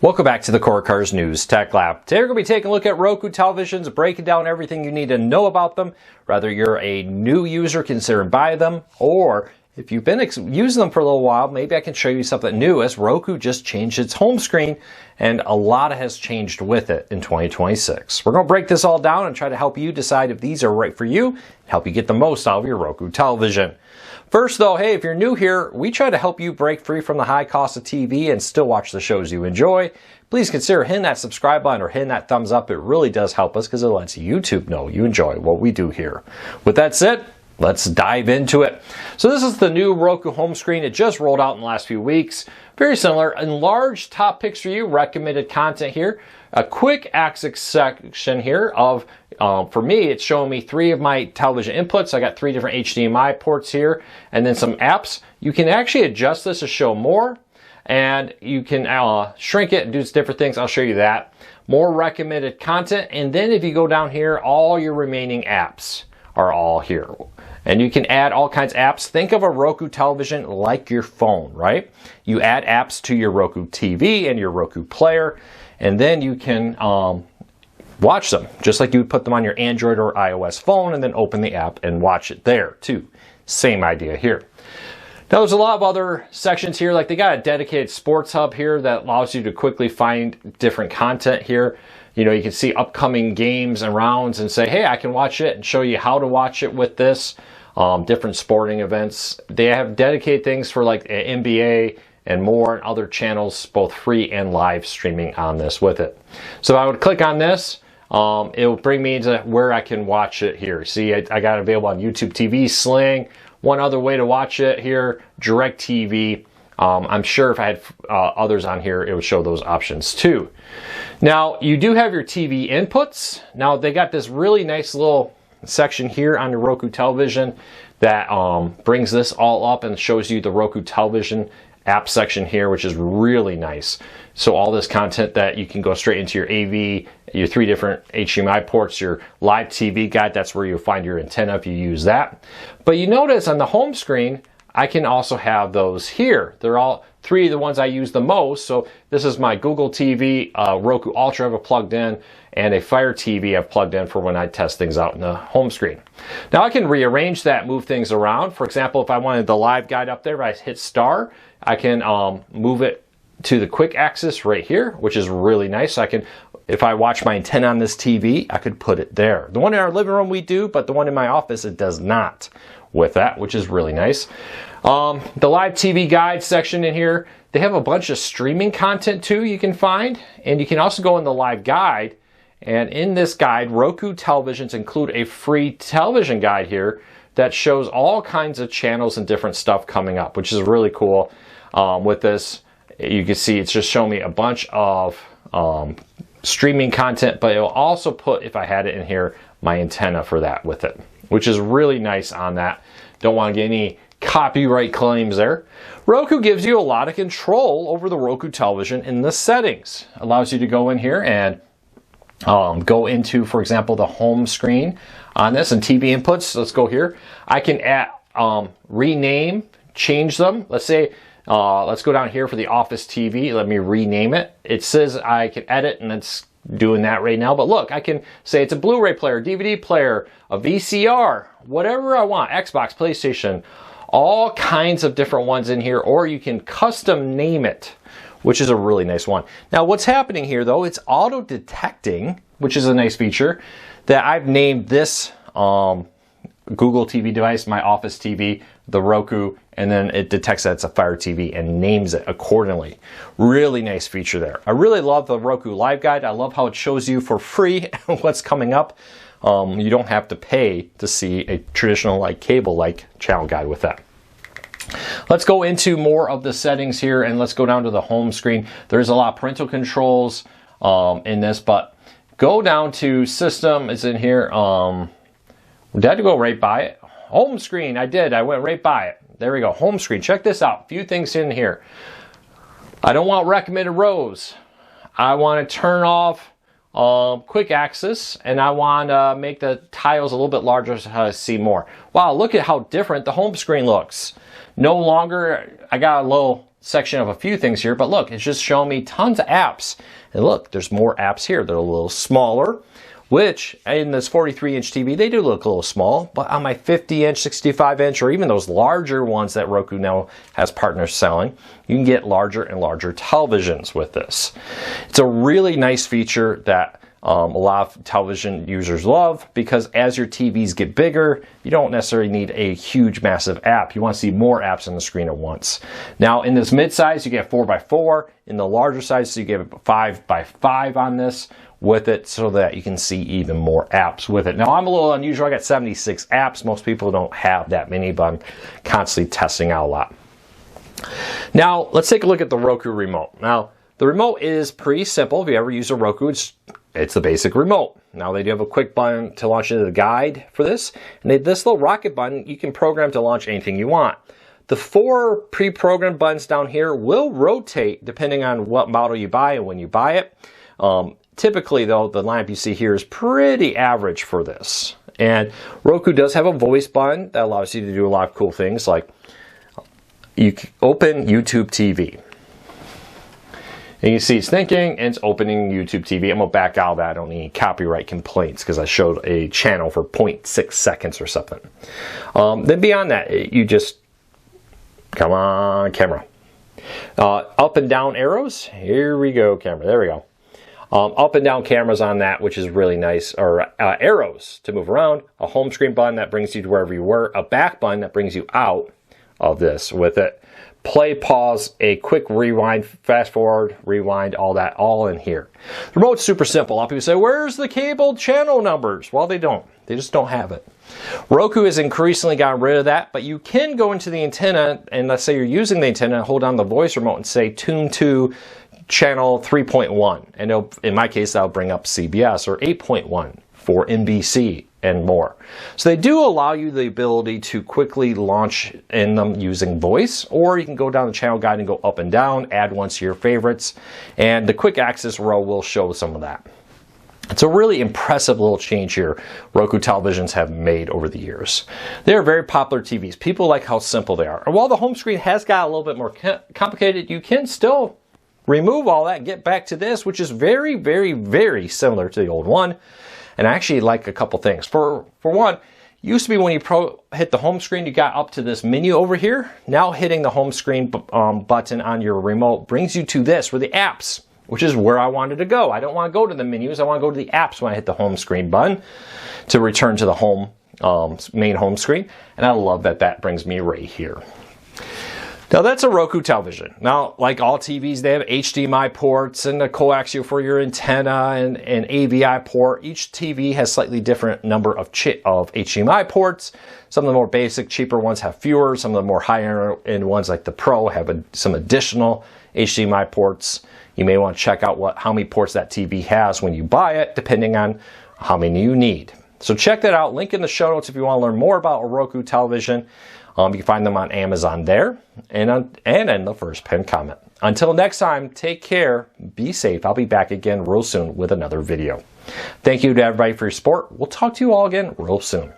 Welcome back to the Core Cars News Tech Lab. Today we're going to be taking a look at Roku televisions, breaking down everything you need to know about them, whether you're a new user considering buying them, or if you've been using them for a little while, maybe I can show you something new, as Roku just changed its home screen and a lot has changed with it in 2026. We're going to break this all down and try to help you decide if these are right for you and help you get the most out of your Roku television. First though, hey, if you're new here, we try to help you break free from the high cost of TV and still watch the shows you enjoy. Please consider hitting that subscribe button or hitting that thumbs up. It really does help us because it lets YouTube know you enjoy what we do here. With that said, let's dive into it. So this is the new Roku home screen. It just rolled out in the last few weeks. Very similar. Enlarged top picks for you, recommended content here. A quick access section here of, for me, it's showing me 3 of my television inputs. I got 3 different HDMI ports here, and then some apps. You can actually adjust this to show more, and you can shrink it and do different things. I'll show you that. More recommended content, and then if you go down here, all your remaining apps are all here. And you can add all kinds of apps. Think of a Roku television like your phone, right? You add apps to your Roku TV and your Roku player, and then you can watch them, just like you would put them on your Android or iOS phone and then open the app and watch it there too. Same idea here. Now there's a lot of other sections here, like they got a dedicated sports hub here that allows you to quickly find different content here. You know, you can see upcoming games and rounds and say, hey, I can watch it and show you how to watch it with this. Different sporting events. They have dedicated things for like NBA and more, and other channels, both free and live streaming on this with it. So I would click on this. It will bring me into where I can watch it here. See, I got it available on YouTube TV, Sling. One other way to watch it here, Direct TV. I'm sure if I had others on here, it would show those options too. Now, you do have your TV inputs. Now, they got this really nice little section here on the Roku television that brings this all up and shows you the Roku television app section here, which is really nice. So all this content that you can go straight into your AV, your 3 different HDMI ports, your live TV guide, that's where you'll find your antenna if you use that. But you notice on the home screen, I can also have those here. They're all 3 of the ones I use the most. So this is my Google TV, Roku Ultra I have plugged in, and a Fire TV I've plugged in for when I test things out in the home screen. Now I can rearrange that, move things around. For example, if I wanted the live guide up there, if I hit star, I can move it to the quick access right here, which is really nice. I can, if I watch my antenna on this TV, I could put it there. The one in our living room we do, but the one in my office, it does not with that, which is really nice. The live TV guide section in here, they have a bunch of streaming content too you can find, and you can also go in the live guide, and in this guide, Roku televisions include a free television guide here that shows all kinds of channels and different stuff coming up, which is really cool. With this, you can see it's just showing me a bunch of streaming content, but it will also put, if I had it in here, my antenna for that with it, which is really nice on that. Don't want to get any copyright claims there. Roku gives you a lot of control over the Roku television in the settings. Allows you to go in here and go into, for example, the home screen on this and TV inputs. Let's go here. I can add, rename, change them. Let's say, let's go down here for the office TV. Let me rename it. It says I can edit, and it's doing that right now. But look, I can say it's a Blu-ray player, DVD player, a VCR, whatever I want, Xbox, PlayStation, all kinds of different ones in here, or you can custom name it, which is a really nice one. Now what's happening here though, it's auto detecting, which is a nice feature, that I've named this Google TV device, my office TV, the Roku, and then it detects that it's a Fire TV and names it accordingly. Really nice feature there. I really love the Roku Live Guide. I love how it shows you for free what's coming up. You don't have to pay to see a traditional like cable-like channel guide with that. Let's go into more of the settings here, and let's go down to the home screen. There's a lot of parental controls in this, but go down to system. It's in here. Did I go right by it? Home screen. I did. I went right by it. There we go. Home screen. Check this out. A few things in here. I don't want recommended rows. I want to turn off quick access, and I want to make the tiles a little bit larger so I see more. Wow, look at how different the home screen looks. No longer, I got a little section of a few things here, but look, it's just showing me tons of apps. And look, there's more apps here. They're a little smaller, which in this 43-inch TV, they do look a little small, but on my 50-inch, 65-inch, or even those larger ones that Roku now has partners selling, you can get larger and larger televisions with this. It's a really nice feature that a lot of television users love, because as your TVs get bigger, you don't necessarily need a huge, massive app. You want to see more apps on the screen at once. Now, in this mid-size, you get 4x4. In the larger size, you get 5x5 on this with it, so that you can see even more apps with it. Now, I'm a little unusual. I got 76 apps. Most people don't have that many, but I'm constantly testing out a lot. Now, let's take a look at the Roku remote. Now, the remote is pretty simple. If you ever use a Roku, it's the basic remote. Now, they do have a quick button to launch into the guide for this. And this little rocket button, you can program to launch anything you want. The 4 pre-programmed buttons down here will rotate depending on what model you buy and when you buy it. Typically, though, the lineup you see here is pretty average for this. And Roku does have a voice button that allows you to do a lot of cool things, like you can open YouTube TV. And you see it's thinking, and it's opening YouTube TV. I'm going to back out of that. I don't need any copyright complaints because I showed a channel for 0.6 seconds or something. Then beyond that, you just, come on, camera. Up and down arrows. Here we go, camera. There we go. Up and down cameras on that, which is really nice, or arrows to move around, a home screen button that brings you to wherever you were, a back button that brings you out of this with it, play, pause, a quick rewind, fast forward, rewind, all that, all in here. The remote's super simple. A lot of people say, where's the cable channel numbers? Well, they don't. They just don't have it. Roku has increasingly gotten rid of that, but you can go into the antenna, and let's say you're using the antenna, hold down the voice remote and say, tune to channel 3.1, and in my case that'll bring up CBS, or 8.1 for NBC and more. So they do allow you the ability to quickly launch in them using voice, or you can go down the channel guide and go up and down, add one to your favorites, and the quick access row will show some of that. It's a really impressive little change here Roku televisions have made over the years. They are very popular TVs. People like how simple they are. And while the home screen has got a little bit more complicated, you can still remove all that and get back to this, which is very, very, very similar to the old one. And I actually like a couple things. For one, used to be when you hit the home screen, you got up to this menu over here. Now hitting the home screen button on your remote brings you to this, where the apps, which is where I wanted to go. I don't want to go to the menus. I want to go to the apps when I hit the home screen button to return to the home main home screen. And I love that that brings me right here. Now, that's a Roku television. Now, like all TVs, they have HDMI ports and a coaxial for your antenna and an AVI port. Each TV has slightly different number of HDMI ports. Some of the more basic, cheaper ones have fewer. Some of the more higher-end ones, like the Pro, have some additional HDMI ports. You may want to check out how many ports that TV has when you buy it, depending on how many you need. So check that out. Link in the show notes if you want to learn more about a Roku television. You can find them on Amazon there and in the first pinned comment. Until next time, take care, be safe. I'll be back again real soon with another video. Thank you to everybody for your support. We'll talk to you all again real soon.